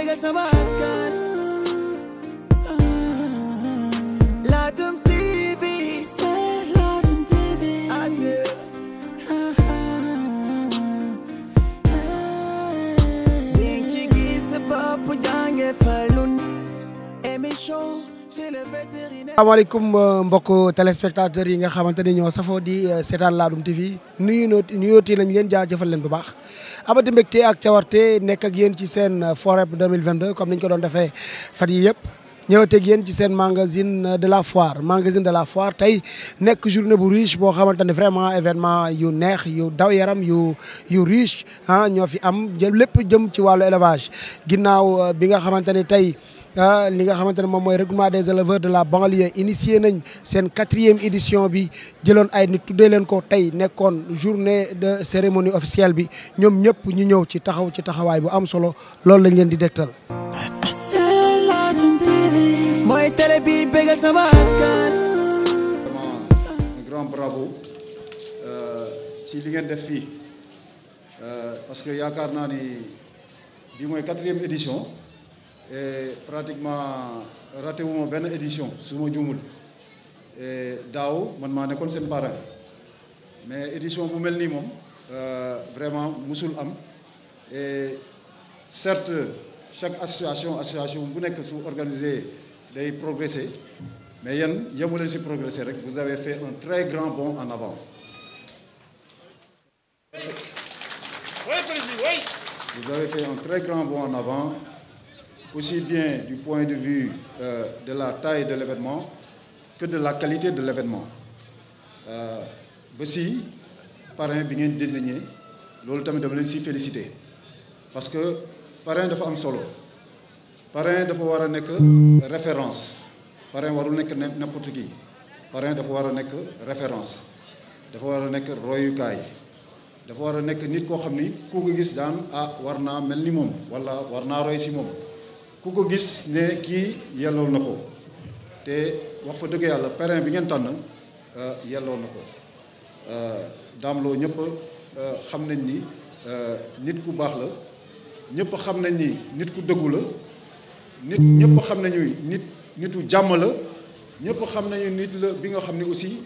bégal sama askan Ladoum TV c'est Ladoum TV ding ci gis sa bopp jànge falun émission chez le vétérinaire. asalaamaaleykum mbokk téléspectateurs yi nga xamante ni ñoo safoo di seetaan Ladoum TV nuyooti lañ leen jaajëfal leen bu baax amati mbégte ak cawarte nekk ak yéen ci seen FOREP 2022 comme niñ ko doon defee fan yi yëpp ñëwateeg yéen ci seen magazine de la foire tey nekk journée bu riche boo xamante ne vraiment événement yu neex yu daw yaram yu riche ñoo fi am lépp jëm ci wàllu élevage ginnaaw bi nga xamante ne tey li nga xamante ne moom mooy regroupement des éleveurs de la banlieue initié nañ seen 4e édition bi jëloon ay nit tuddee leen ko tey nekkoon journée de cérémonie officielle bi ñoom ñëpp ñu ñëw ci taxawaay bu am solo loolu lañ leen di dégtal. mooy télé bi bégal sama askan. un grand bravo ci li ngeen def fii parce que yaakaar naa ni bi mooy 4e édition. Et pratiquement raté wu ma benn édition su ma juumul daaw man maa nekkoon seen parrain mais édition bu mel nii moom vraiment musul am et certes chaque association bu nekk su organisé day progresser mais yéen yemu leen si progresser rek vous avez fait un très grand bond en avant. Vous avez fait un très grand bond en avant. Aussi bien du point de vue de la taille de l'événement que de la qualité de l'événement ba si parrain bi ngeen désigné loolu tamit dama leen si félicité parce que parrain dafa am solo parrain dafa war a nekk référence parrain warul nekk n'importe qui parrain dafa war a nekk référence dafa war a nekk royukaay dafa war a nekk nit koo xam ni ku ko gis daan war naa mel ni moom wala war naa roy si moom ku ko gis ne kii yellool na ko te wax fa dëgg yàlla parrain bi ngeen tànn yellool na ko Dame Lo ñëpp xam nañ ni nit ku baax la ñëpp xam nañ ni nit ku dëggu la ñëpp xam nañu nitu jàmm la ñëpp xam nañu nit la bi nga xam ni aussi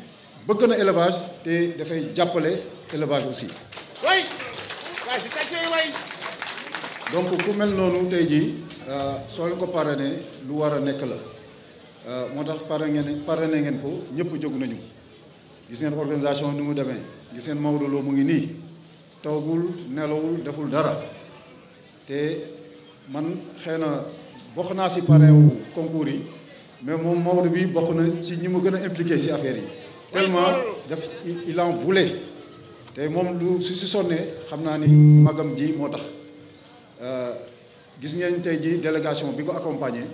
bëgg na élevage te dafay jàppale élevage aussi. donc ku mel noonu tey jii soo leen ko parrainé lu war a nekk la moo tax parrainé ngeen ko ñëpp jóg nañu gis ngeen organisation ni mu demee gis ngeen Maodo Lo mu ngi nii toogul nelawul deful dara te man xëy na bokk naa si parrain wu concours yi mais moom Maodo bi bokk na ci ñi mu gën a impliqué si affaire yi tellement def il en voulait te moom lu su si sonnee xam naa ni magam ji moo tax gis ngeen tey ji délégation bi ko accompagné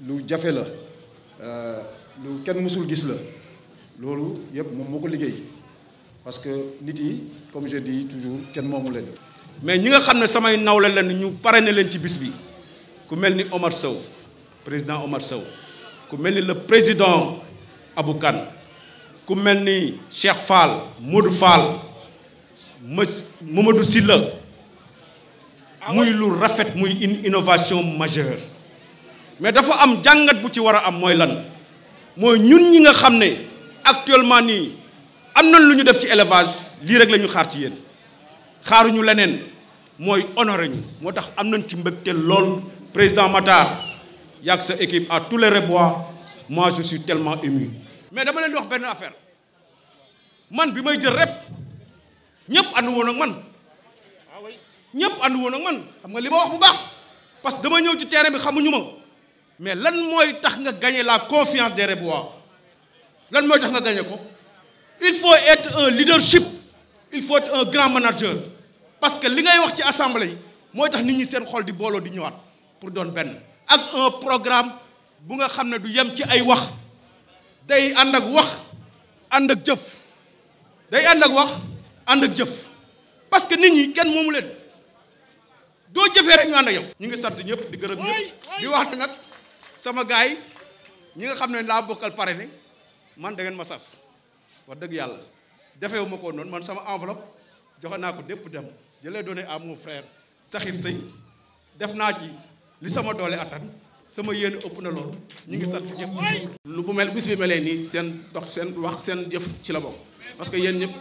lu jafe la lu kenn mësul gis la loolu yëpp moom moo ko liggéey parce que nit yi comme je dis toujours kenn moomu leen. mais ñi nga xam ne samay nawle leen ñu parrainé leen ci bis bi ku mel ni Omar Sow président Omar Sow ku mel ni le président Abou Kane ku mel ni Cheikh Fall Modou Fall Mamadou Silla muy lu rafet muy une innovation majeure mais dafa am jàngat bu ci war a am mooy lan mooy ñun ñi nga xam ne actuellement nii am nañ lu ñu def ci élevage lii rek la ñu xaar ci yéen xaaruñu leneen mooy honoré ñu moo tax am nañ ci mbégte lool président Matar yàgg sa équipe à tous les rebois moi je suis tellement ému. mais dama leen di wax benn affaire man bi may jël rep ñëpp ànd woon ak man. ñëpp ànd woon ak man xam nga li ma wax bu baax parce que dama ñëw ci terrain bi xamuñu ma mais lan mooy tax nga gagner la confiance des Rebois lan mooy tax nga gagner ko il faut être un leadership il faut être un grand manager parce que li ngay wax ci assemblée yi mooy tax nit ñi seen xol di booloo di ñëwaat pour doon benn ak un programme bu nga xam ne du yem ci ay wax day ànd ak wax ànd ak jëf day ànd ak wax ànd ak jëf parce que nit ñi kenn moomu leen doo jëfee rek ñu ànd ak yow. ñu ngi sant ñëpp di gërëm ñëpp di wax nag sama gars yi ñi nga xam ne laa bokkal parrainé man da ngeen ma sas wax dëgg yàlla defewu ma ko noonu man sama enveloppe joxe naa ko dépp dem je l'ai donné à mon frère Sakhir Seye def naa ci li sama doole attan sama yéene ëpp na loolu ñu ngi sant ñëpp. lu bu mel bis bi melee nii seen dox seen wax seen jëf ci la bokk parce que yéen ñëpp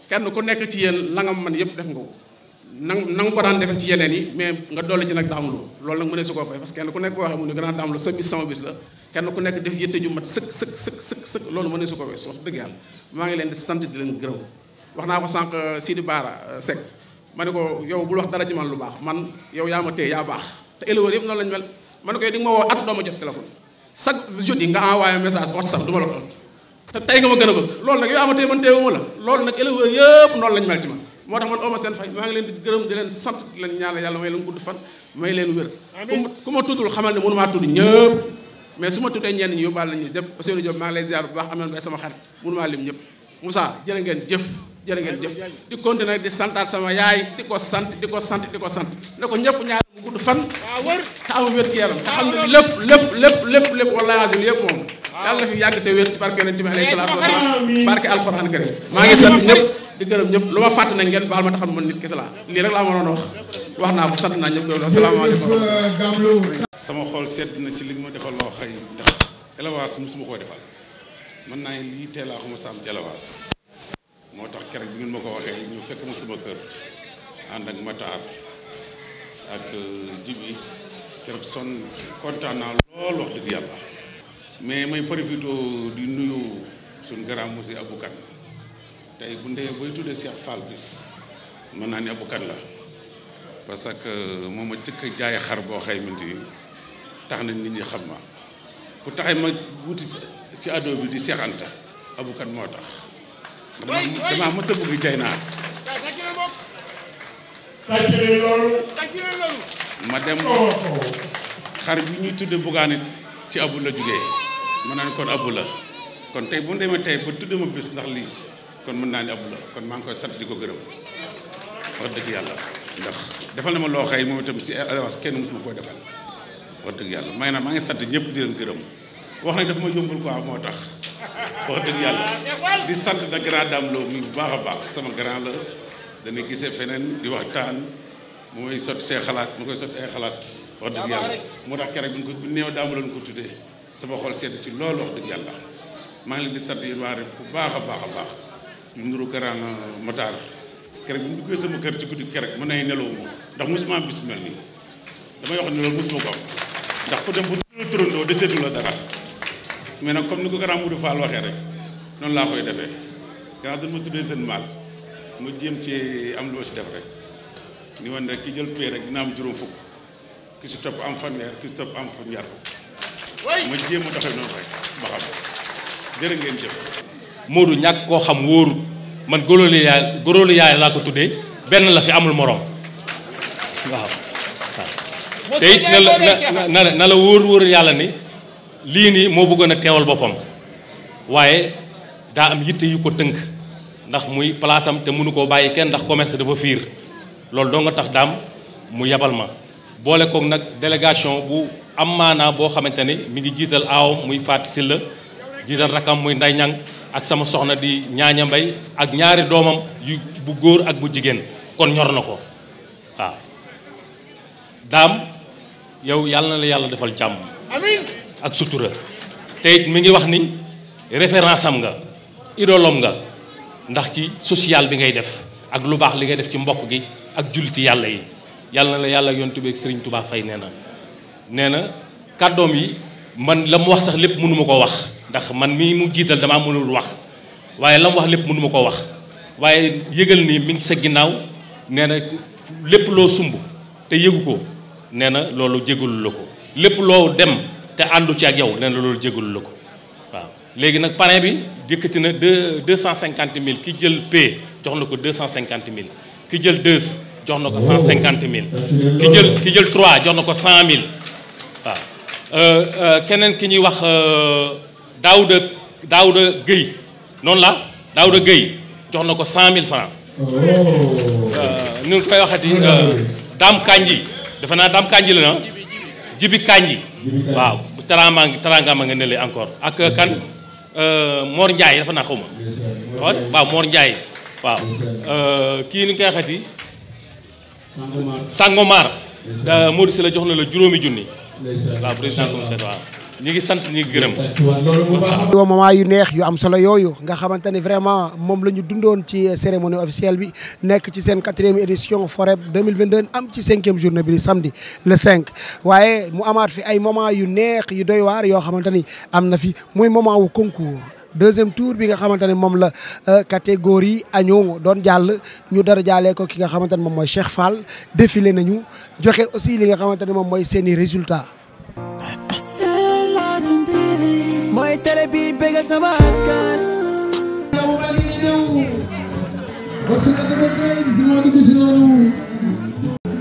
kenn ku nekk ci yéen la nga man yëpp def nga ko na nga ko daan defee ci yeneen yi mais nga dolli ci nag daamloo loolu nag mu ne su ko fay parce que kenn ku nekk boo waxee mu ne gën a daamloo sa bis sama bis la kenn ku nekk def yëtte ju mat sëkk loolu mu ne su ko wees wax dëgg yàlla maa ngi leen di sant di leen gërëm wax naa ko sànq Sidi Bara Seck ma ne ko yow bul wax dara ci man lu baax man yow yaa ma téye yaa baax te éleveur yëpp noonu lañu mel ma ne ko yow di nga ma woo at doo ma jot téléphone chaque jeudi nga envoyé message WhatsApp du ma la tontu te tey nga ma gën a bëgg loolu nag yow yaa ma téye man téewuma la loolu nag éleveur yëpp noonu lañu mel ci man moo tax man ooma seen fay maa ngi leen di gërëm di leen sant di leen ñaanal yàlla may leen gudd fan may leen wér ku ma tuddul xamal ne mënu maa tudd ñëpp mais su ma tuddee ñenn ñi yóbbaale nañu jëpp Ousseynou Diop maa ngi lay ziar bu baax amoon bay sama xarit mënu maa lim ñëpp Moussa jërë ngeen jëf di continuer di santaat sama yaay di ko sant ne ko ñëpp ñaar mu gudd fan te am wér gi yaram te xam ne lépp wallaahi azim yëpp moom yàlla na fi yàgg te wér ci barke yonent bi alayhi salaatu wasalaam barke alxuraan karim maa ngi sant ñëpp di gërëm ñëpp lu ma fàtte nag ngeen baal ma taxam man nit kese laa lii rek laa mënoon wax naa ko sant naa ñëpp loolu asalaamaaleykum sama xol sedd na ci li nga ma defal loo xëy ndax élevage musuma koo defal mën naa ne lii teelaa ko ma saam ci élevage moo tax keroog bi ngeen ma ko waxee ñu fekk ma sama kër ànd ak Matar ak Jibi keroog kontaan naa lool wax dëgg yàlla mais may profité di nuyu suñu grand monsieur Abou Kane tey bu ndee bay tuddee Cheikh Fall bis mën naa ne Abou Kane la parce que moom ma jëkk jaay xar boo xëy minti tax na nit ñi xam ma bu taxee ma wuti ci ado bi di Cheikh Anta Abou Kane moo tax damaa mës a bëgg jay naa ma dem xar bi ñuy tudde buggaan it ci Abou la jógee mën naa ne kon Abou la kon tey bu demee tey ba tudde ma bis ndax lii kon mën naa ne Abou la kon maa ngi koy sant di ko gërëm wax dëgg yàlla ndax defal na ma loo xëy moom itam si élevage kenn mësu ma koo defal wax dëgg yàlla maa ngi sant ñëpp di leen gërëm wax nag dafa ma yombul quoi moo tax wax dëgg yàlla di sant na grand dame loo muy bu baax a baax sama grand la dana gisee feneen di waxtaan mu may sotti see xalaat mu koy sotti ay xalaat wax dëgg yàlla moo tax keroog bi bu néew daamu lañ ko tuddee sama xol sedd ci loolu wax dëgg yàlla maa ngi leen di sant yéen waa rek bu baax a baax di nuru grand Matar keroog bi mu duggee sama kër ci guddi keroog mën nañu nelaw moom ndax mosuma am bis mel nii damay wax ne loolu mosuma ko am ndax ku dem bu turandoo deseetu la dara mais nag comme ni ko grand Moudou Fall waxee rek noonu laa koy defee gannaaw dañ ma tuddee seen maal ma jéem ci am lu ma si def rek ni wan rek ki jël pay rek dina am juróom fukk ki si topp am fanweer ki si topp am ñaar fukk ma jéem a doxee noonu rek ba xam jërë ngeen jëf. Modou ñàkk koo xam wóorut man góorlu yaay laa ko tuddee benn la fi amul morom waaw te it na la wóor yàlla ni lii nii moo bëggoon a teewal boppam waaye daa am yitte yu ko tënk ndax muy place am te mënu koo bàyyi kenn ndax commerce dafa fiir loolu doo nga tax daam mu yabal ma boole koog nag délégation bu am maanaa boo xamante ni mi ngi jiital aawam muy Fatou Sylla jiital rakam muy Nday Ñang ak sama soxna di ñaaña mbay ak ñaari doomam yu bu góor ak bu jigéen kon ñor na ko waaw daam yow yàlla na la yàlla defal jàmm ak sutura te it mi ngi wax ni référence am nga idolom nga ndax ci social bi ngay def ak lu baax li ngay def ci mbokk gi ak julliti yàlla yi yàlla na la yàlla yontu beeg Serigne Touba Faye nee na kàddoom yi man la mu wax sax lépp mënu ma ko wax ndax man mii mu jiital damaa mënul wax waaye la mu wax lépp mënu ma ko wax waaye yëgal ni mi ngi sa ginnaaw nee na lépp loo sumb te yëgu ko nee na loolu jégalu la ko lépp loo dem te àndu ci ak yow nee na loolu jégalu la ko waaw léegi nag parrain bi yëkkati na 250 000 ki jël P jox na ko 250 000 ki jël 2 jox na ko 150 000 ki jël 3 jox na ko 100 000 waaw keneen ki ñuy wax Daouda Guèye noonu la Daouda Guèye jox na ko 100 000 francs nu ngi koy waxati Dame Kandji defe naa Dame Kandji la na Jibi Kandji waaw taranga ma nga ne encore ak kan Mor Ndiaye dafa naa xaw ma waaw Mor Ndiaye waaw kii ni ñu koy waxati Sangomar Modou Sylla jox na la juróomi junni waaw président commissaire waaw ñu ngi sant ñu ngi gërëm. yoo moment yu neex yu am solo yooyu nga xamante ni vraiment moom la ñu dundoon ci cérémonie officielle bi nekk ci seen 4e édition FOREB 2022 am ci 5e journée bi di samedi le 5 waaye mu amaat fi ay moment yu neex yu doy waar yoo xamante ni am na fi muy moment wu concours 2e tour bi nga xamante ne moom la catégorie agneau doon jàll ñu dara jaalee ko ki nga xamante ne moom mooy Cheikh Fall défilé nañu joxe aussi li nga xamante ne moom mooy seeni résultats. mooy télé bi bégal sama askan. yow maa ngi ñëw. parce que dafa tey si moo dugg si noonu.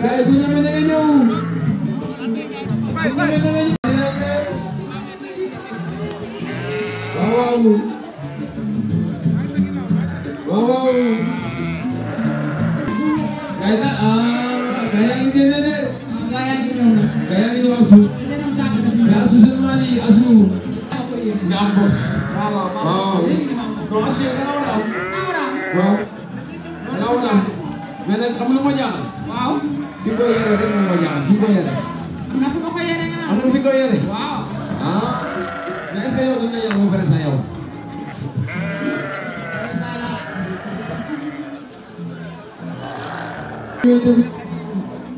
gars yi bu ñu amee da nga ñëw. bu ñu amee da nga ñëw. waaw waaw. waaw waaw. gars yi daal gars yaa ngi génne de. gars yaa ngi ñëw. gars yaa ngi ñëw asu. gars asu seen maa nii asu. nga am bos. waaw soo assuré da nga war a am. waaw da nga war a am mais nag xam lu ma jaaxal. waaw fi ko yore rek moom moo jaaxal fi ko yore. am na fi ma ko yore nga am na fi ko yore. waaw ah mais est-ce que yow dañ la yore ba pare sa yow.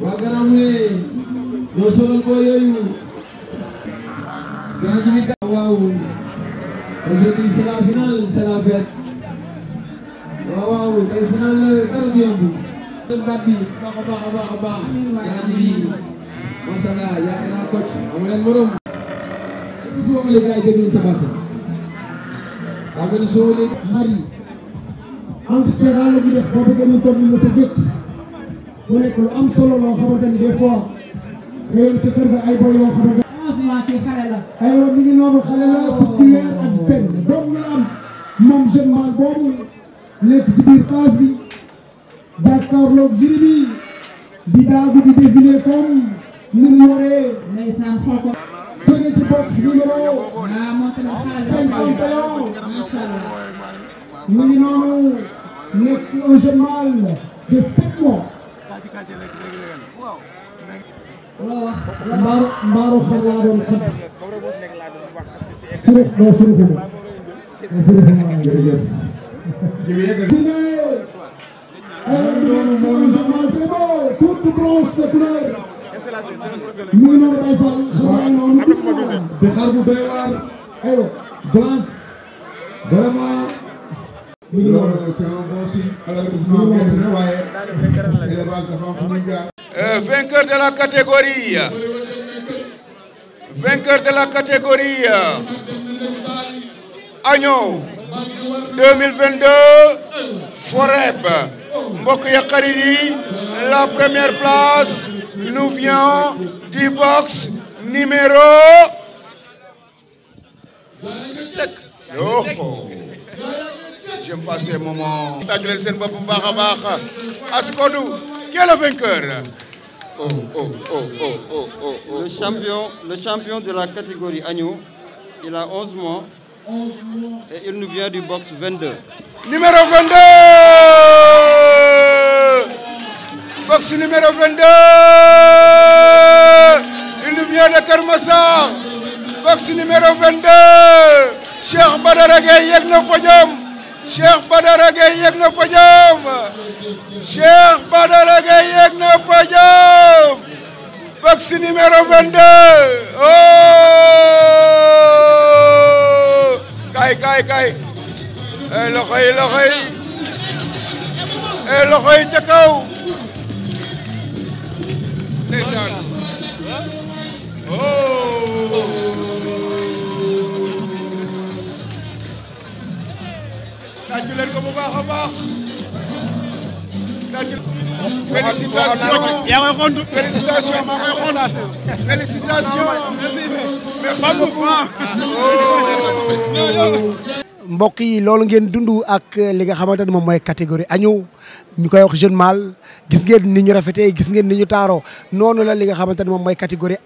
waa gannaaw mu ne ñoo solal ko yooyu. gannaaw ji bi ka waaw. aujourd'hui c'est la finale, c'est la fête. waaw waaw tey finale dara du yomb. baat bi baax a baax a baax a baax. gannaaw ji bi macha allah yaakaar naa coach amu leen morom. est-ce que soo mënee gars yi dégg nañ sa baat. daa mel ni soo mënee xar yi. entretien daal la ñuy def boo bëggee ñu toog ñu la sa jët. mu nekk lu am solo loo xamante ni des fois. nga yor te kër ga ay boy yoo xamante aywa mi ngi noonu xale la fukki weer ak benn doom nga am moom jeune man boobu nekk ci biir classe bi jàkkaarloog jury bi di daagu di défilé comme ni mu waree jóge ci box numéro 51 mi ngi noonu nekk un jeune mâle de 7 mois mbaaru xar laa doon xam surux doo suruxu ma suruxu ma jërëjëf dina ay noonu noonu jamal très beau toute blanche de couleur mi ngi noonu bay fal xabaar noonu te xar bu doy waar aywa blanche vraiment mi ngi noonu c'est un bon signe malheureusement métti na waaye élevage dafa am fu muy jaar. Vainqueur de la catégorie. Vainqueur de la catégorie. Agneau 2022 FOREB. mbokk ya xarit yi, la première place nous vient du box numéro. J'aime pas ces moments. tàggu leen seen bopp bu baax a baax. Askodou, qui est le vainqueur? Le champion de la catégorie agneau, il a 11 mois et il nous vient du box 22. Numéro 22. Box numéro 22. Il nous vient de Keur Massar. Box numéro 22. Cheikh Badara Gueye yegg na podium. Cheikh Badara Gueye yegg na podium. Cheikh Badara Gueye yegg na podium. Box numéro 22. Oh! Kay. Loxo yi ca kaw. Ndeysaan. Tàccu leen ko bu baax a baax. Félicitations. Félicitations, maa koy xont. Félicitations. Merci beaucoup. mbokk yi loolu ngeen dund ak li nga xamante ne moom mooy catégorie agneau ñu koy wax jeune mâle gis ngeen ni ñu rafetee gis ngeen ni ñu taaroo noonu la li nga xamante ne moom mooy catégorie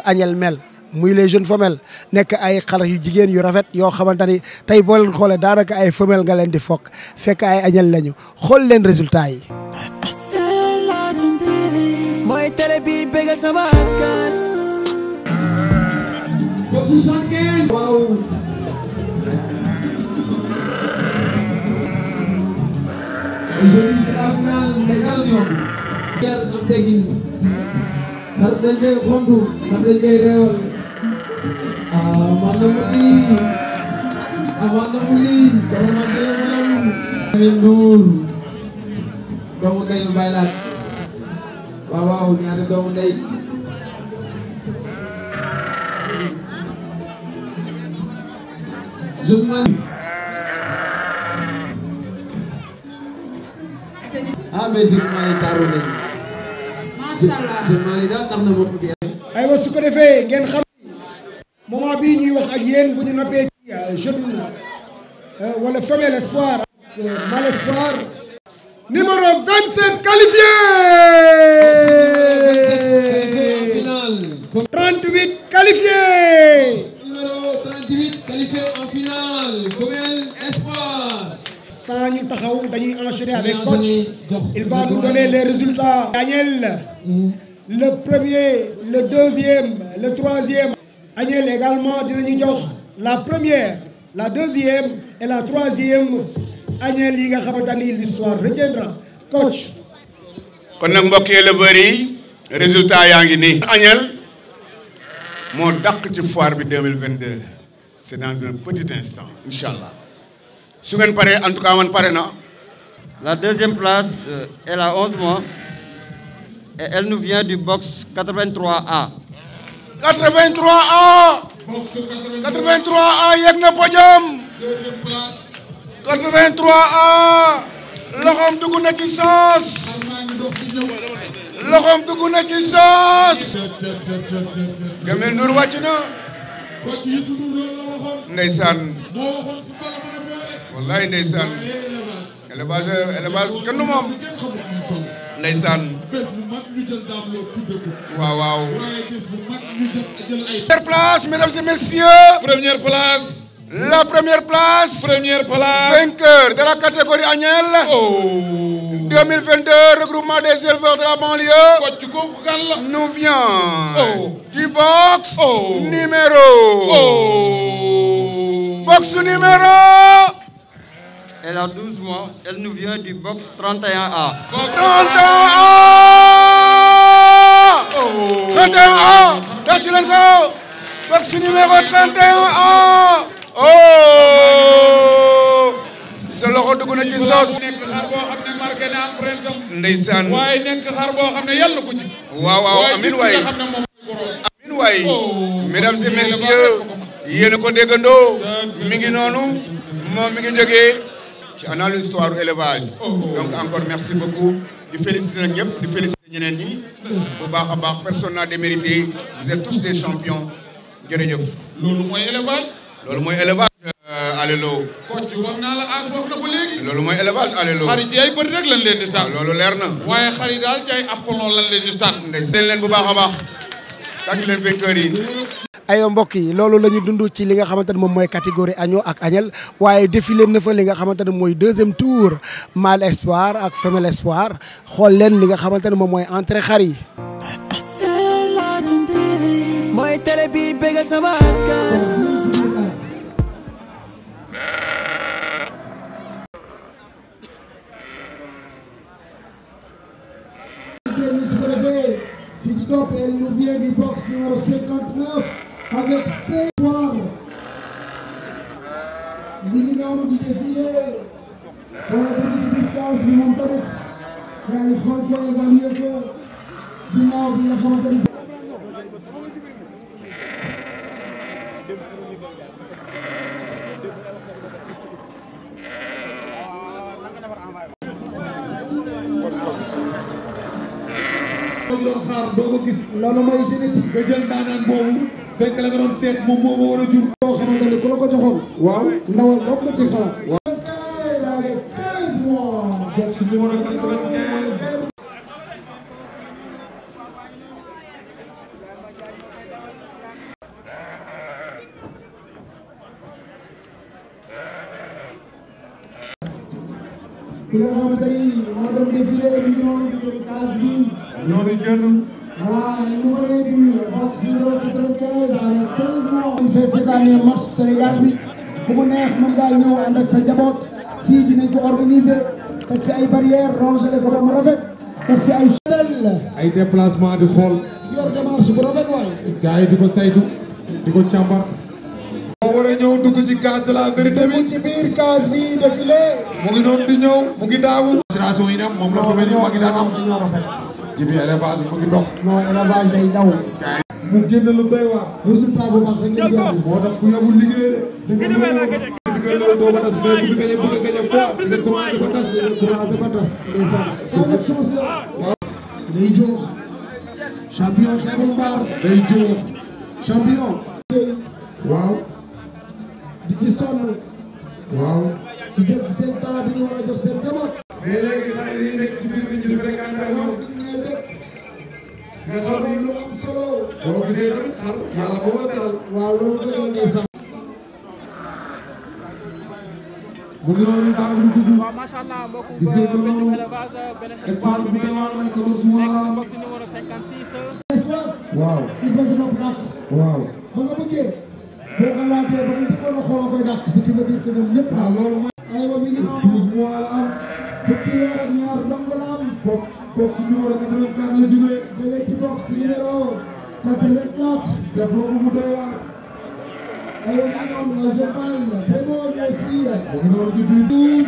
agnelle mel muy les jeunes femelles nekk ay xale yu jigéen yu rafet yoo xamante ni tey boo leen xoolee daanaka ay femelle nga leen di fokk fekk ay agnelle lañu xool leen résultat yi. mooy télé bi bégal sama askan. Box 75. Waaw. Aujourd'hui c'est la finale des gagnants. Jar am teggin. Xar dañ koy xontu, xar dañ koy réewal. Man na mu lii. Man na mu lii. Dama man de malam. Amin Ndour. Doomu ndey Baye Laat. Waaw waaw ñaari doomu ndey. mais Mali taaru nañu. Macha Allah Mali daal tax na bopp bi. aywa su ko defee ngeen xam moment bii ñuy wax ak yéen bu ñu noppee ci jeune wala femelle espoir ak mâle espoir. numéro 27 qualifié. 38 qualifié. Numéro 38 qualifié en finale femelle espoir. Sans ñu taxaw dañuy enchaîner avec coach. Il va nous donner les résultats. Agnel, le premier, le deuxième, le troisième. Agnel également dinañu jox la première, la deuxième et la troisième. Agnel yi nga xamante ni l'histoire retiendra. Coach. kon nag mbokki éleveurs yi résultat yaa ngi nii. Agnel moo dàq ci foire bi 2022. C'est dans un petit instant inchallah. su ngeen paree en tout cas man pare na. La deuxième place, elle a 11 mois et elle nous vient du box 83A. 83A. 83A yegg na podium. Deuxième place. 83A. loxoom dugg na ci soos. loxoom dugg na ci soos. Jamil Ndour wàcc na. ndeysaan. wallaay ndeysaan. élevage kenn du moom. ndeysaan. waaw waaw. Première place, mesdames et messieurs. Première place. La première place. Première place. Vainqueur de la catégorie Agnel. Oh. 2022, regroupement des éleveurs de la banlieue. Nous vient du box numéro. Box numéro. Elle a 12 mois. Elle nous vient du box 31A. 31A. 31A. Tatilenko. Box numéro 31A. Oh. sa loxo dugg na ci sos. nekk xar boo xam ne marqué na empreinte am. ndeysaan. waaye nekk xar boo xam ne yàlla ko ci. waaw waaw amiin waay amiin waay. mesdames et messieurs yéen a ko déggandoo mi ngi noonu moom mi ngi jógee ci analyse histoire du élevage. donc encore merci beaucoup di féliciter nag ñëpp di féliciter ñeneen ñi bu baax a baax personne n'a démérité vous êtes tous des champions jërëjëf. loolu mooy élevage. loolu mooy élevage. Alelo. Kocc wax naa la as wax na ko léegi. loolu mooy élevage alelo. xar yi ci ay bëri rek lañ leen di tànn. loolu leer na. waaye xar yi daal ci ay apollon lañ leen di tànn. ndeysaan leen bu baax a baax. tànn leen vainqueur yi. aywa mbokk yi loolu la ñu dund ci li nga xamante ne moom mooy catégorie agneau ak agnelle waaye défilé na fa li nga xamante ne mooy deuxième tour mâle espoir ak femelle espoir xool leen li nga xamante ne moom mooy entrée xar yi. mooy télé bi bégal sama askan. Elle nous vient du box numéro 59 avec 5 points. Mi ngi noonu di défilé wala petite distance bi moom tamit yaa ngi xool ko évaluer ko ginnaaw bi nga xamante ni. doon xaar doo ko gis loolu mooy génétique nga jël daanaan boobu fekk la nga doon seet moom moo war a jur boo xamante ni ku la ko joxoon waaw ndawal doog nga ci xalaat waaw avec 15 mois box numéro 81 ki nga xamante ni moo doon défilé bi ñu doon case bi ñoo ngi génn Voilà, le numéro du box numéro 95 avec 15 mois. On fait cette année match Sénégal bi ku mu neex mën ngaa ñëw ànd ak sa njaboot fii dinañ ko organiser teg fi ay barrières rangé ko ba mu rafet def fi ay channel ay déplacement di xool yor démarche bu rafet waay gars yi di ko saytu di ko càmbar moo war a ñëw dugg ci case de la vérité bi ci biir case bi défilé mu ngi noonu di ñëw mu ngi daagu situation yi nag moom la fa mel ni mag yi daan am dañoo rafet ci biir élevage mu ngi dox non élevage day daw mu génn lu doy waar résultat bu baax rek ngeen jël moo tax ku yabul liggéey de dëgg loolu doo ba tas mais bu fi gañe bëgg a gañe fort nga commencé ba tas ndeysaan avec chance la day jox champion xeebul mbaar day jox champion waaw di ci sonn waaw di def seen temps bi ñu war a jox seen njaboot mais léegi xale yi nekk ci biir nit ñi di fréquenté ak ñoom nga xam ni lu am solo boo gisee tamit xar yàlla moo ko teral waaw loolu dëgg la ndeysaan mu ngi noonu daal di dugg gis ngeen ko noonu espace bu doy waar la ko doon suuma waaw gis nga ci nopp dàq waaw ba nga bëggee boo xalaatee ba nga njëkkoon a xooloo koy dàq ce qui veut dire que ñoom ñëpp waaw loolu mooy aywa mi ngi noonu 12 mois la am fukki weer ak ñaar dong la am box numéro 84 la jógee jógee ci box numéro 84 def loolu mu doy waar aywa mi ngi noonu la jeune man très bon les filles mu ngi noonu ci biir 12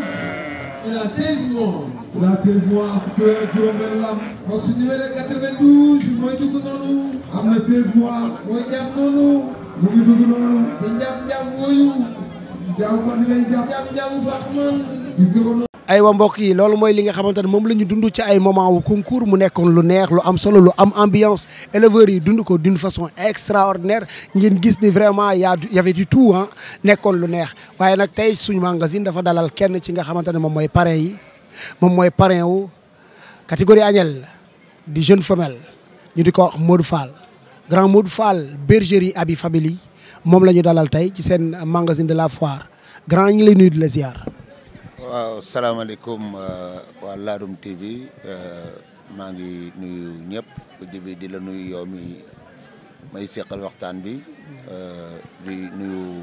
Il a 16 mois. il a 16 mois fukki weer ak juróom-benn la am box numéro 92 mooy dugg noonu. am na 16 mois mooy jàpp noonu. mu ngi dugg noonu di njàpp wóoyu. jaaw man di lay jàpp jàpp faax man. gis nga ko noonu aywa mbokk yi loolu mooy li nga xamante ne moom la ñu dund ci ay moment wu concours mu nekkoon lu neex lu am solo lu am ambiance éleveurs yi dund ko d'une façon extraordinaire ngeen gis ni vraiment y avait du tout ah nekkoon lu neex waaye nag tey suñu magazine dafa dalal kenn ci nga xamante ne moom mooy parrain yi moom mooy parrain wu catégorie agnelle di jeune femelle ñu di ko wax Modou Fall grand Modou Fall bergerie Abi Family moom la ñu dalal tey ci seen magazine de la foire grand ñu ngi lay nuyu di la ziar. waaw salaamaaleykum waa Ladoum TV maa ngi nuyu ñëpp jibi di la nuyu yow mi may seqal waxtaan bi di nuyu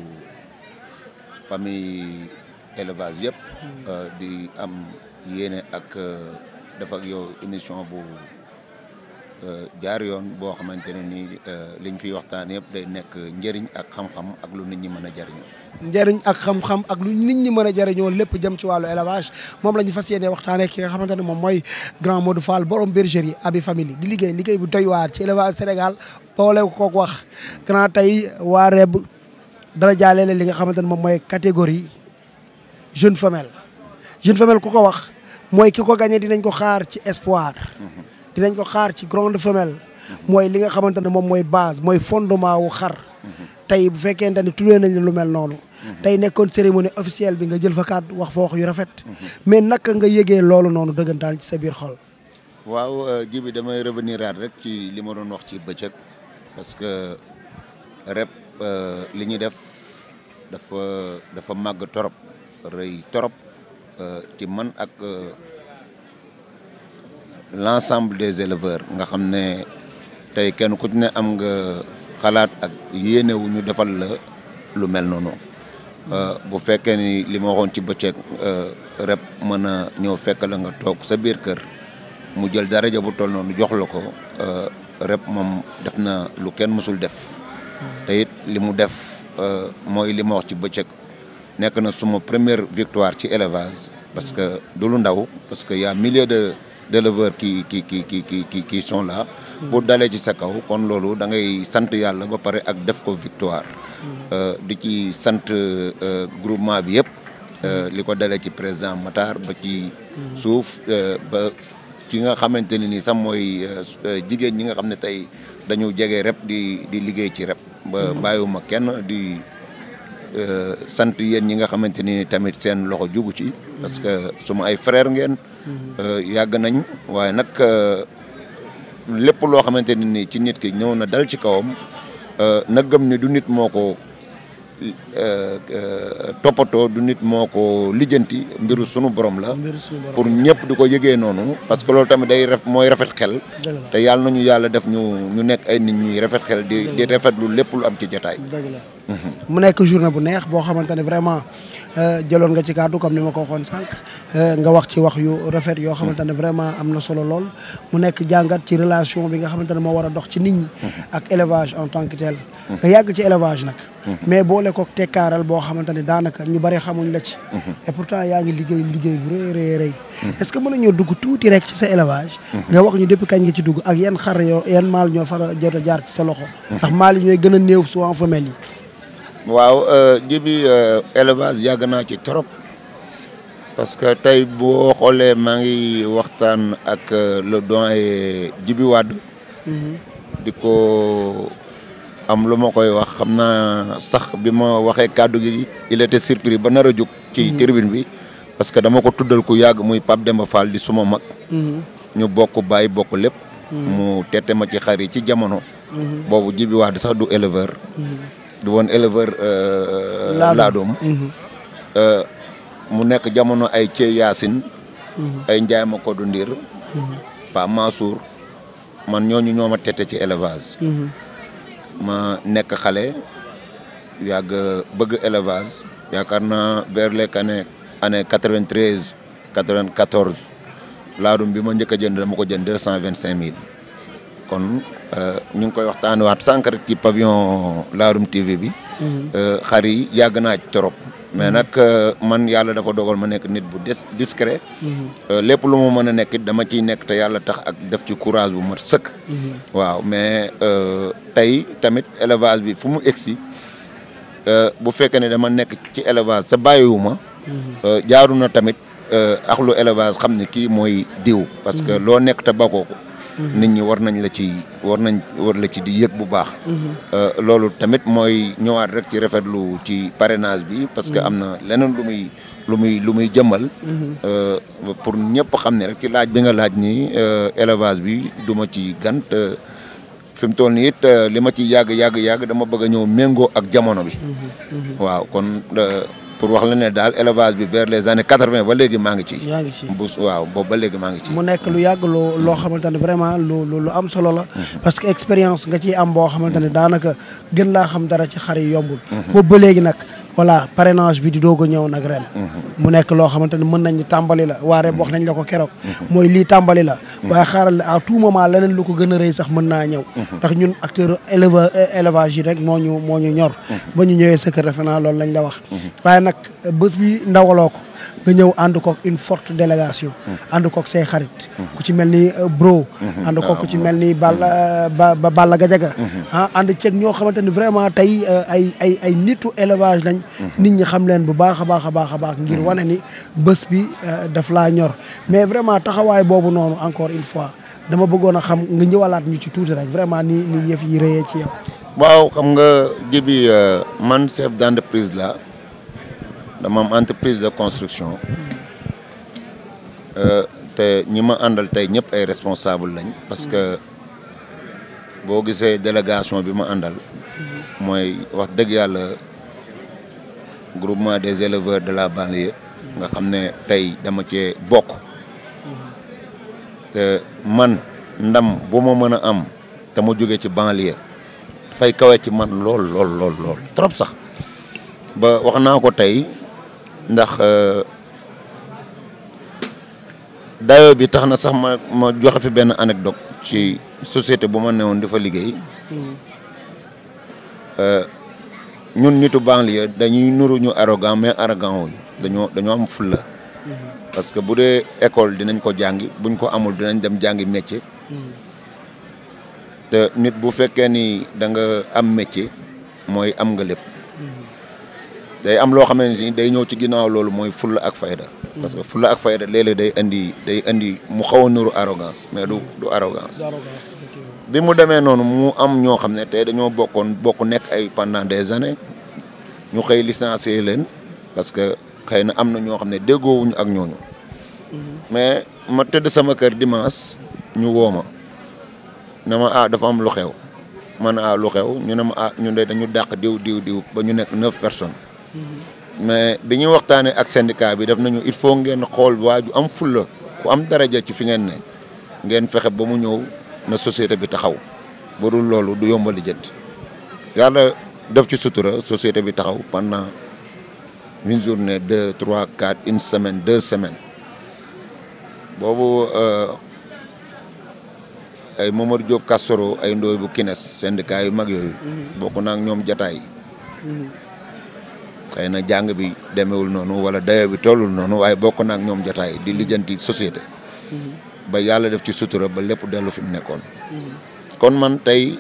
famille élevage yëpp di am yéene ak def ak yow émission bu jaar yoon boo xamante ne ni liñ fiy waxtaan yëpp day nekk njëriñ ak xam-xam ak lu nit ñi mën a jariñoo njëriñ ak xam-xam ak lu nit ñi mën a jëriñoo lépp jëm ci wàllu élevage moom la ñu fas yéene waxtaanee ki nga xamante ne moom mooy grand Modou Fall borom bergerie Abi Family di liggéey bu doy waar ci élevage Sénégal boole ko wax grand tey waa REB dara jaaleele li nga xamante ne moom mooy catégorie jeune femelle ku ko wax mooy ki ko gagné dinañ ko xaar ci espoir dinañ ko xaar ci grande femelle mooy li nga xamante ne moom mooy base mooy fondement wu xar tey bu fekkente ne tuddee nañ lu mel noonu tey nekkoon cérémonie officielle bi nga jël fa kàddu wax fa wax yu rafet mais naka nga yëgee loolu noonu dëggantaan ci sa biir xol. waaw jibi damay revenir rek ci li ma doon wax ci bëccëg parce que REB li ñuy def dafa màgg torop rëy torop ci man ak l'ensemble des éleveurs nga xam ne tey kenn ku ci ne am nga xalaat ak yéene wu ñu defal la lu mel noonu bu fekkee ni li ma waxoon ci bëccëg REB mën a ñëw fekk la nga toog sa biir kër mu jël daraja bu toll noonu jox la ko REB moom def na lu kenn mësul def te it li mu def mooy li ma wax ci bëccëg nekk na suma première victoire ci élevage parce que du lu ndaw parce que y a milliers d'éleveurs qui sont là bu dalee ci sa kaw kon loolu da ngay sant yàlla ba pare ak def ko victoire di ci sant groupement bi yëpp li ko dalee ci président Matar ba ci suuf ba ci nga xamante ne ni sax mooy jigéen ñi nga xam ne tey dañu jege REB di liggéey ci REB ba bàyyiwuma kenn di sant yéen ñi nga xamante ni tamit seen loxo jugu ci parce que suma ay frère ngeen yàgg nañ waaye nag lépp loo xamante ni ci nit ki ñëw na dal ci kawam na gëm ni du nit moo ko toppatoo du nit moo ko lijjanti mbiru sunu borom la pour ñëpp di ko yëgee noonu parce que loolu tamit day mooy rafet xel te yàlla nañu yàlla def ñu nekk ay nit ñuy rafet xel di rafetlu lépp lu am ci jotaay. mu nekk journée bu neex boo xamante ne vraiment jëloon nga ci kàddu comme ni ma ko waxoon sànq nga wax ci wax yu rafet yoo xamante ne vraiment am na solo lool mu nekk jàngat ci relation bi nga xamante ne moo war a dox ci nit ñi ak élevage en tant que tel nga yàgg ci élevage nag mais boole ko tekkaaral boo xamante ne daanaka ñu bari xamuñ la ci et pourtant yaa ngi liggéey bu rëy est-ce que mën nañoo dugg tuuti rek ci sa élevage nga wax ñu depuis kañ nga ci dugg ak yan xar yoo yan maal ñoo fara jot a jaar ci sa loxo ndax maal yi ñooy gën a néew souvent femelles yi. waaw Djiby élevage yàgg naa ci trop parce que tey boo xoolee maa ngi waxtaan ak le doyen Djiby Wade di ko am lu ma koy wax xam naa sax bi ma waxee kàddu gi il était surpris ba nar a jóg ci tribune bi parce que dama ko tuddal ku yàgg muy Pape Demba Fall di suma mag ñu bokk bàyyi bokk lépp mu tette ma ci xar yi ci jamono boobu Djiby Wade sax du éleveur du woon éleveur laadum mu nekk jamono ay Thié Yacine ay Ndiaye ma ko du Ndir Pa Mansour man ñooñu ñoo ma tette ci élevage ma nekk xale yàgg bëgg élevage yaakaar naa vers les année 93 94 laadum bi ma njëkk a jënd dama ko jënd 225 000 kon ñu ngi koy waxtaanee waat sànq rek ci pavillon Ladoum TV bi. xar yi yàgg naa ci trop. mais nag man yàlla dafa dogal ma nekk nit bu discret. lépp lu ma mën a nekk dama ciy nekk te yàlla tax ak def ci courage bu mat sëkk. waaw mais tey tamit élevage bi fu mu egsi bu fekkee ne dama nekk ci élevage sa bàyyiwuma jaaru na tamit axlu élevage xam ne kii mooy diw. parce que loo nekk te bakoo ko. nit ñi war nañ la ci war la ci di yëg bu baax. loolu tamit mooy ñëwaat rek ci rafetlu ci parrainage bi parce que am na leneen lu muy jëmmal. pour ñëpp xam ne rek ci laaj bi nga laaj ni élevage bi du ma ci gant fi mu toll nii it li ma ci yàgg dama bëgg a ñëw méngoo ak jamono bi. waaw kon. pour wax la ne daal élevage bi vers les années 80 ba léegi maa ngi ci. yaa ngi ci waaw boobu ba léegi maa ngi ci. mu nekk lu yàgg loo xamante ne vraiment lu am solo la. parce que expérience nga ciy am boo xamante ne daanaka gën laa xam dara ci xar yi yombul. boobu ba léegi nag voilà parrainage bi di doog a ñëw nag ren. mu nekk loo xamante ne mën nañ tàmbali la waa rek wax nañ la ko keroog. mooy lii tàmbali la. waaye xaaral à tout moment leneen lu ko gën a rëy sax mën naa ñëw. ndax ñun acteur élevage yi rek moo ñu ñor. ba ñu ñëwee sa kër defe naa loolu lañ la wax. waaye nag bés bi ndawaloo ko nga ñëw ànd kook une forte délégation. ànd kook say xarit. ku ci mel ni bro. ànd kook ku ci mel ni Balla Gadiaga. ànd ceeg ñoo xamante ni vraiment tey ay nitu élevage lañ. nit ñi xam leen bu baax a baax ngir wane ni bés bi daf laa ñor mais vraiment taxawaay boobu noonu encore une fois dama bëggoon a xam nga ñëwalaat ñu ci tuuti rek vraiment ni yëf yi rëyee ci yow. waaw xam nga Djiby man chef d'entreprise la dama am entreprise de construction te ñi ma àndal tey ñëpp ay responsable lañ parce que boo gisee délégation bi ma àndal mooy wax dëgg yàlla groupement des éleveurs de la banlieue nga xam ne tey dama cee bokk te man ndam bu ma mën a am te ma jóge ci banlieue dafay kawe ci man lool trop sax ba wax naa ko tey ndax dayo bi tax na sax ma joxe fi benn anecdote ci société bu ma newoon di fa liggéey ñun nitu banlieue dañuy nuru ñu arrogant mais arrogant wuñ dañoo am fulla parce que bu dee école dinañ ko jàngi buñ ko amul dinañ dem jàngi métier te nit bu fekkee ni da nga am métier mooy am nga lépp day am loo xamante ni day ñëw ci ginnaaw loolu mooy fulla ak fayda parce que fulla ak fayda léeg-léeg day indi mu xaw a nuru arrogance mais du arrogance bi mu demee noonu mu am ñoo xam ne tey dañoo bokk nekk ay pendant des années ñu xëy licencier leen parce que xëy na am na ñoo xam ne déggoowuñu ak ñooñu mais ma tëdd sama kër dimanche ñu woo ma ne ma dafa am lu xew man lu xew ñu ne ma ñun de dañu dàq diw ba ñu nekk 9 personnes. mais bi ñu waxtaanee ak syndicat bi def nañu il faut ngeen xool waa ju am fulla ku am daraja ci fi ngeen ne ngeen fexe ba mu ñëw na société bi taxaw bu dul loolu du yombal lijjanti yàlla def ci sutura société bi taxaw pendant une journée 2 3 4 une semaine 2 semaines boobu ay Momar Diop Castoro ay ndooy bu Kines syndicat yu mag yooyu bokk naa ak ñoom jataay xëy na jàng bi demewul noonu wala dayo bi tollul noonu waaye bokk naa ak ñoom jataay di lijjanti société ba yàlla def ci sutura ba lépp dellu fi mu nekkoon kon man tey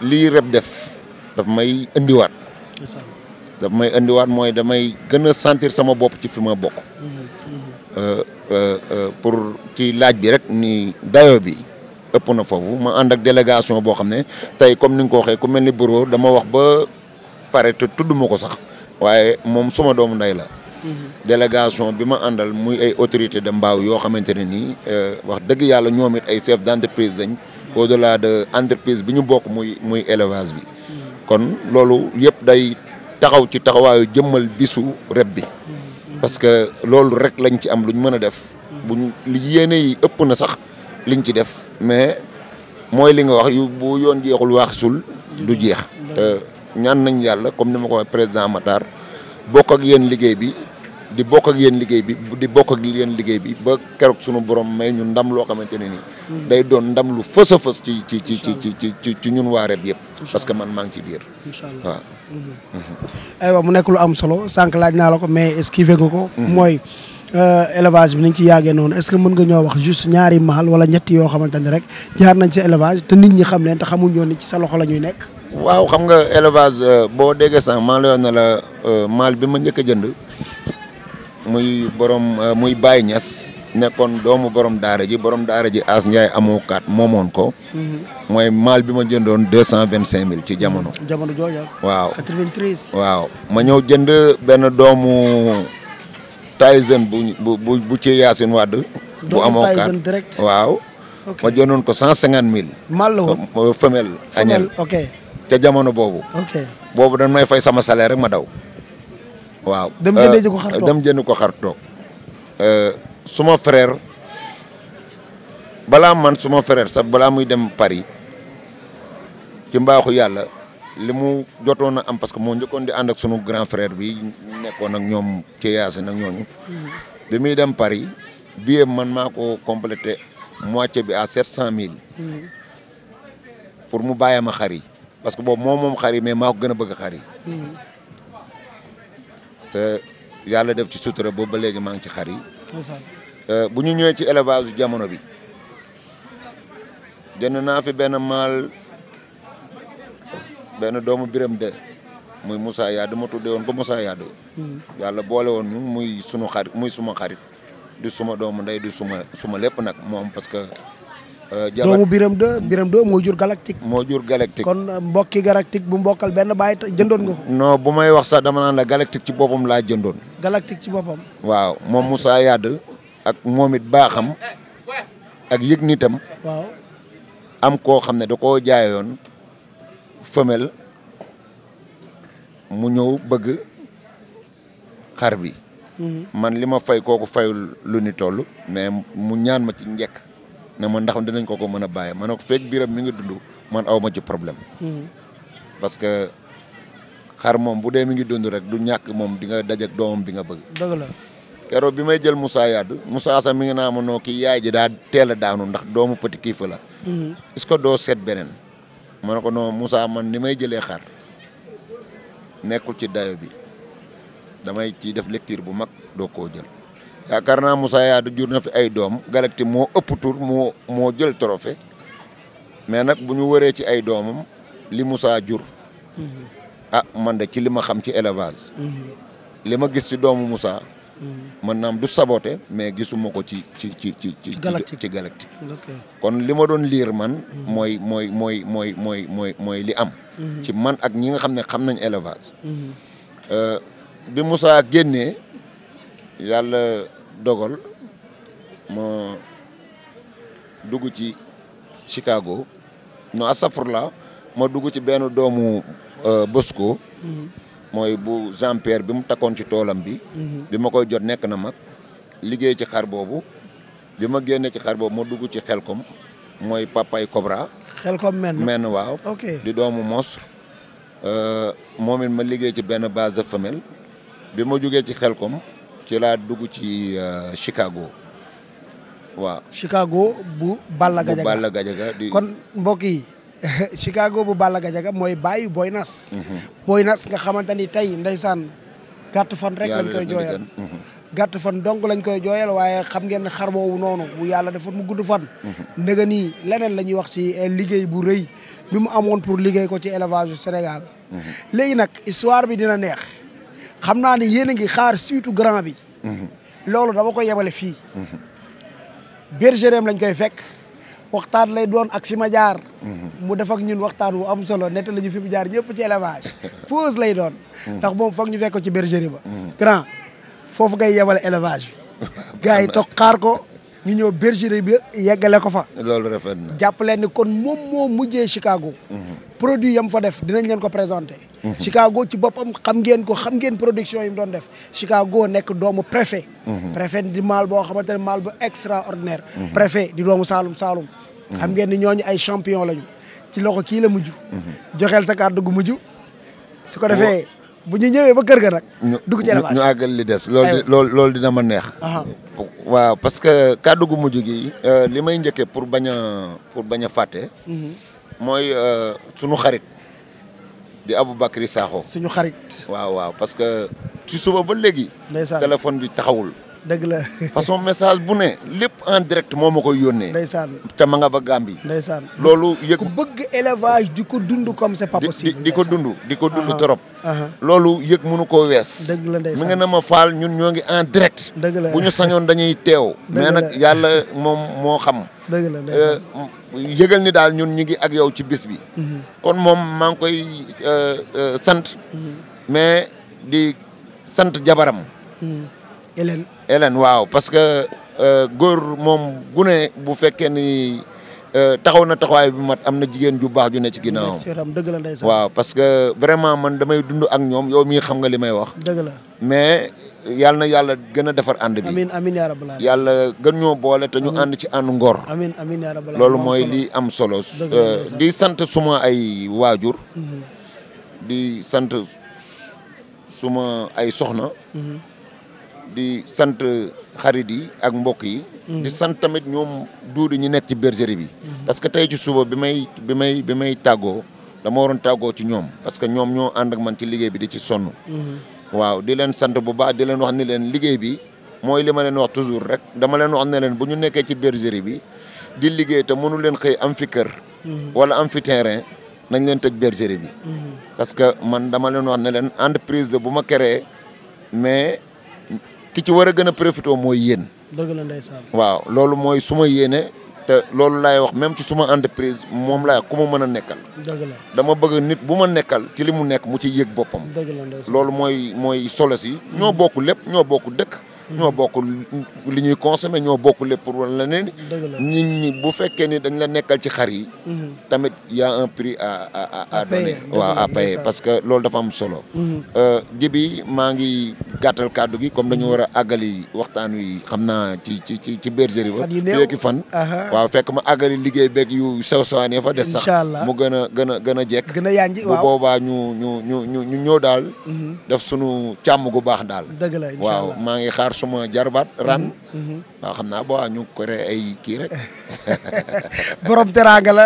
lii rep def daf may indiwaat mooy damay gën a sentir sama bopp ci fi ma bokk pour ci laaj bi rek ni dayo bi ëpp na foofu ma ànd ak délégation boo xam ne tey comme ni nga ko waxee ku mel ni bureau dama wax ba pare te tudd ma ko sax waaye moom suma doomu ndey la délégation bi ma àndal muy ay autorité de Mbao yoo xamante ne nii wax dëgg yàlla ñoom it ay chef d'entreprise dañ au delà de entreprise bi ñu bokk muy élevage bi kon loolu yëpp day taxaw ci taxawaayu jëmmal bisu rep bi parce que loolu rek lañ ci am luñ mën a def buñ li yéene yi ëpp na sax liñ ci def mais mooy li nga wax yu bu yoon jeexul waaxisul du jeex ñaan nañ yàlla comme ni ma ko waxee président Matar bokk ak yéen liggéey bi di bokk ak yéen liggéey bi ba keroog sunu borom may ñu ndam loo xamante ne nii day doon ndam lu fës a fës ci ñun waa rep yëpp parce que man maa ngi ci biir waaw aywa mu nekk lu am solo sànq laaj naa la ko mais esquivé nga ko mooy élevage bi nañ ci yàggee noonu est-ce que mën nga ñoo wax juste ñaari maal wala ñetti yoo xamante ne rek jaar nañ ci élevage te nit ñi xam leen te xamuñ woon ni ci sa loxo la ñuy nekk waaw xam nga élevage boo déggee sax maa la yoon na la maal bi ma njëkk a jënd muy Baye Niass nekkoon doomu borom daara ji As Ndiaye amoo 4 moomoon ko mooy maal bi ma jëndoon 225 000 ci jamono jooja waaw 93 waaw ma ñëw jënd benn doomu Tyson bu ci Yacine Wade bu amoo 4 waaw ma jëndoon ko 150 000 maal la woon femelle agnelle ok ca jamono boobu boobu dañ may fay sama salaire rek ma daw waaw dem jënd ko xar toog dem jënd ko xar toog suma frère suma frère sax balaa muy dem Paris ci mbaaxu yàlla li mu jotoon a am parce que moo njëkkoon di ànd ak sunu grand frère bi nekkoon ak ñoom ci Yacine ak ñooñu bi muy dem Paris billet man maa ko complété moitié bi à 700 000 pour mu bàyyi ma xar yi parce que boobu moom xar yi mais maa ko gën a bëgg xar yi te yàlla def ci sutura boobu ba léegi maa ngi ci xar yi bu ñu ñëwee ci élevage jamono bi jënd naa fi benn maal benn doomu biram de muy Moussa Yade ma tuddee woon ko Moussa Yade yàlla boole woon ñu muy sunu xarit muy suma xarit di suma doomu ndey di suma lépp nag moom parce que doomu biram de moo jur galactique kon mbokki galactique bu mbokkal benn baay jëndoon nga ko non bu may wax sax dama naan la galactique ci boppam laa jëndoon galactique ci boppam waaw moom Moussa Yade ak moom it baaxam ak yëg nitam waaw am koo xam ne da koo jaayoon femelle mu ñëw bëgg xar bi man li ma fay kooku fayul lu ni toll mais mu ñaan ma ci njëkk ne ma ndax dinañ ko mën a bàyyi ma ne ko fekk biram mi ngi dund man aw ma ci problème parce que xar moom bu dee mi ngi dund rek du ñàkk moom di nga dajak doomam bi nga bëgg dëgg la keroog bi may jël Moussa Yade Moussa sax mi ngi naa ma noo kii yaay ji daa teel a daanu ndax doomu petit kiifa la est-ce que doo seet beneen ma ne ko non Moussa man ni may jëlee xar nekkul ci dayo bi damay ci def lecture bu mag doo koo jël yaakaar naa Moussa Yade jur na fi ay doom galactique moo ëpp tur moo jël trophée mais nag bu ñu wëree ci ay doomam li Moussa jur man de ci li ma xam ci élevage li ma gis ci doomu Moussa mën naam du saboté mais gisuma ko ci galactique kon li ma doon liir man mooy li am ci man ak ñi nga xam ne xam nañ élevage bi Moussa génnee yàlla dogal ma dugg ci Chicago non astafurlah ma dugg ci benn doomu Bosco mooy bu Jean Pierre bi mu takkoon ci toolam bi bi ma koy jot nekk na mag liggéey ci xar boobu bi ma génnee ci xar boobu ma dugg ci Xelkom mooy papay Cobra Xelkom men waaw ok di doomu Mos moom it ma liggéey ci benn base de femelle bi ma jógee ci Xelkom ci laa dugg ci Chicago waaw Chicago bu Balla Gadiaga bu Balla Gadiaga di kon mbokk yi Chicago bu Balla Gadiaga mooy bàyyi Boy Nas Boy Nas nga xamante ni tey ndeysaan gàtt fan rek lañ koy jooyal gàtt fan donc lañ koy jooyal waaye xam ngeen ne xar boobu noonu bu yàlla defoon mu gudd fan ndëga nii leneen la ñuy wax ci liggéey bu rëy bi mu amoon pour liggéey ko ci élevage du Sénégal léegi nag histoire bi dina neex xam naa ne yéen a ngi xaar surtout grand bi loolu dama koy yemale fii bergerie lañ koy fekk waxtaan lay doon ak fi ma jaar mu def ak ñun waxtaan wu am solo nett la ñu fi mu jaar ñëpp ci élevage pause lay doon ndax moom foog ñu fekk ko ci bergerie ba grand foofu ngay yemale élevage bi gars yi toog xaar ko ñu ñëw bergerie bi yeggale ko fa loolu rafet na jàpp leen ni kon moom moo mujjee Chicago produit yam fa def dinañ leen ko présenté Chicago ci boppam xam ngeen production yi mu doon def Chicago nekk doomu préfet préfet di maal boo xamante ne maal bu extraordinaire préfet di doomu Saalum xam ngeen ni ñooñu ay champion lañu ci loxo kii la mujj joxeel sa kàddu gu mujj su ko defee bu ñu ñëwee ba kër ga nag dugg ci élevage ñu àggal li des loolu dina ma neex waaw parce que kàddu gu mujj gi li may njëkkee pour bañ a fàtte mooy sunu xarit di Aboubacry Sakho suñu xarit waaw parce que ci suba ba léegi téléphone bi taxawul dëgg la façon message bu ne lépp en direct moo ma koy yónnee ndeysaan te ma nga ba Gambie ndeysaan loolu yëg ku bëgg élevage di ko dund comme c'est pas possible di ko dund trop loolu yëg mënu koo wees dëgg la ndeysaan mi nga ne ma faal ñun ñoo ngi en direct dëgg la bu ñu sañoon dañuy teew mais nag yàlla moom moo xam dëgg la ndeysaan yëgal ni daal ñun ñu ngi ak yow ci bis bi kon moom maa ngi koy sant mais di sant jabaram Hélène waaw parce que góor moom gune bu fekkee ni taxaw na taxawaay bi mat am na jigéen ju baax ju ne ci ginnaawam dëgg la ndeysaan waaw parce que vraiment man damay dund ak ñoom yow mii xam nga li may wax dëgg la mais yàlla na yàlla gën a defar ànd bi amiin yaa rabbal aalamiin yàlla gën ñoo boole te ñu ànd ci ànd ngor amiin yaa rabbal aalamiin loolu mooy li am solo di sant suma ay waajur di sant suma ay soxna di sant xarit yi ak mbokk yi di sant tamit ñoom duudi ñu nekk ci bergerie bi parce que tey ci suba bi may tàggoo dama waroon tàggoo ci ñoom parce que ñoom ñoo ànd ak man ci liggéey bi di ci sonn waaw di leen sant bu baax di leen wax ni leen liggéey bi mooy li ma leen wax toujours rek dama leen wax ne leen bu ñu nekkee ci bergerie bi di liggéey te mënu leen xëy am fi kër wala am fi terrain nañ leen tëj bergerie bi parce que man dama leen wax ne leen entreprise de bu ma créé mais ki ci war a gën a profité mooy yéen dëgg la ndeysaan waaw loolu mooy suma yéene te loolu laay wax même ci suma entreprise moom laay ku ma mën a nekkal dëgg la dama bëgg nit bu ma nekkal ci li mu nekk mu ci yëg boppam dëgg la ndeysaan loolu mooy solo si ñoo bokk lépp ñoo bokk dëkk ñoo bokk li ñuy consommer ñoo bokk lépp pour wala ne nit ñi bu fekkee ni dañ la nekkal ci xar yi tamit y a un prix à donner waaw à payer parce que loolu dafa am solo jibi maa ngi gàttal kàddu gi comme dañu war a àggali waxtaan wi xam naa ci bergerie ba léegi fan waaw fekk ma àggali liggéey beeg yu sew sewaan fa des sax mu gën a jekk gën a yanji bu boobaa ñu ñëw daal def sunu càmm gu baax daal dëgg la waaw maa ngi xaar suma jarbaat ran waaw xam naa boo ñu ko ay kii rek borom teraanga la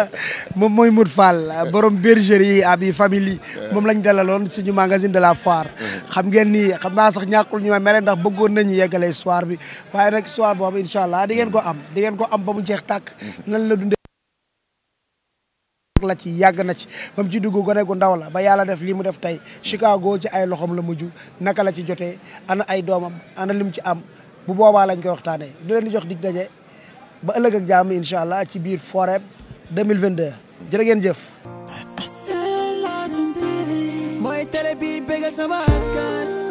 moom mooy Modou Fall borom bergerie Abi Family moom lañ dalaloon suñu magazine de la foire xam ngeen ni xam naa sax ñàkkul ñu ma mere ndax bëggoon nañu yeggale histoire bi waaye nag histoire boobu incha allah di ngeen ko am ba mu jeex tàkk nan la dundee la ci yàgg na ci ba mu ci dugg gone gu ndaw la ba yàlla def lii mu def tey Chicago ci ay loxoom la mujj naka la ci jotee ana ay doomam ana lim ci am bu boobaa lañ koy waxtaanee di leen di jox dig daje ba ëllëg ak jàmm incha allah ci biir Foreb 2022 jërë ngeen jëf. mooy télé bi bégal sama askan